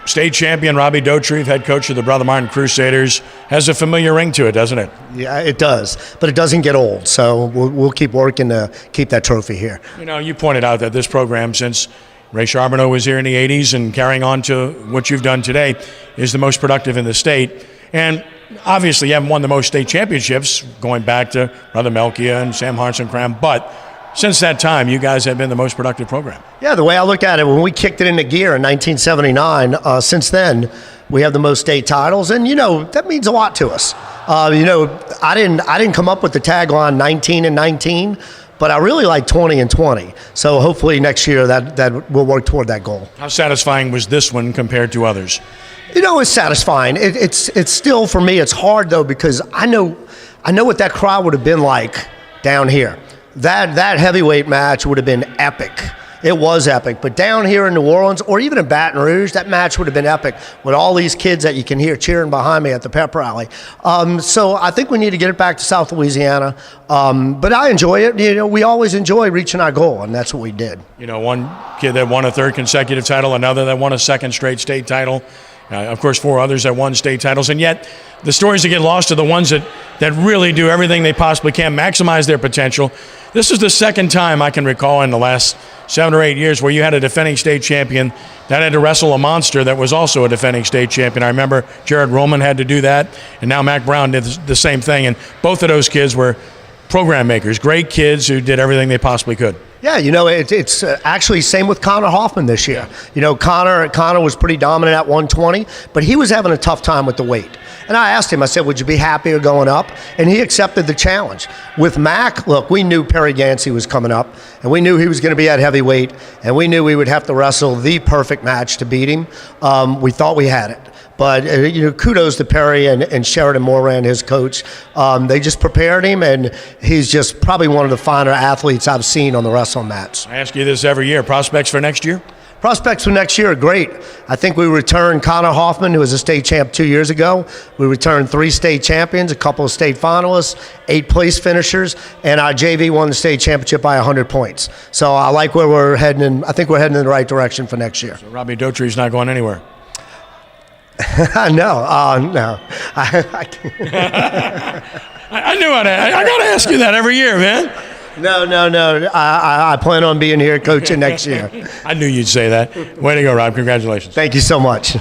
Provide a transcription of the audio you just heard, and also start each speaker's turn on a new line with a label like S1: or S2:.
S1: state champion Robbie Dauterive, head coach of the Brother Martin Crusaders, has a familiar ring to it, doesn't it?
S2: Yeah, it does, but it doesn't get old, so we'll keep working to keep that trophy here.
S1: You know, you pointed out that this program, since Ray Charbonneau was here in the 80s and carrying on to what you've done today, is the most productive in the state. And obviously you haven't won the most state championships going back to Brother Melkia and Sam Hartson-Cram, but since that time, you guys have been the most productive program.
S2: Yeah, the way I look at it, when we kicked it into gear in 1979, since then, we have the most state titles, and that means a lot to us. I didn't come up with the tagline 19 and 19, but I really like 20 and 20. So hopefully next year that we'll work toward that goal.
S1: How satisfying was this one compared to others?
S2: It's satisfying. It's still, for me, it's hard though, because I know what that crowd would have been like down here. That heavyweight match would have been epic. It was epic. But down here in New Orleans, or even in Baton Rouge, that match would have been epic with all these kids that you can hear cheering behind me at the pep rally. So I think we need to get it back to South Louisiana. But I enjoy it. We always enjoy reaching our goal, and that's what we did.
S1: One kid that won a third consecutive title, another that won a second straight state title. Of course, 4 others that won state titles. And yet, the stories that get lost are the ones that really do everything they possibly can, maximize their potential. This is the second time I can recall in the last 7 or 8 years where you had a defending state champion that had to wrestle a monster that was also a defending state champion. I remember Jared Roman had to do that, and now Mac Brown did the same thing. And both of those kids were program makers, great kids who did everything they possibly could.
S2: Yeah, it's actually same with Connor Hoffman this year. Connor was pretty dominant at 120, but he was having a tough time with the weight. And I asked him, I said, would you be happier going up? And he accepted the challenge. With Mac, look, we knew Perry Gansey was coming up, and we knew he was going to be at heavyweight, and we knew we would have to wrestle the perfect match to beat him. We thought we had it. But, kudos to Perry and Sheridan Moran, his coach. They just prepared him, and he's just probably one of the finer athletes I've seen on the wrestling mats.
S1: I ask you this every year. Prospects for next year?
S2: Prospects for next year are great. I think we returned Connor Hoffman, who was a state champ 2 years ago. We returned 3 state champions, a couple of state finalists, 8 place finishers, and our JV won the state championship by 100 points. So I like where we're heading, and I think we're heading in the right direction for next year.
S1: So Robbie Dauterive's not going anywhere?
S2: No.
S1: I knew I got to ask you that every year, man.
S2: No. I plan on being here coaching next year.
S1: I knew you'd say that. Way to go, Rob. Congratulations.
S2: Thank you so much.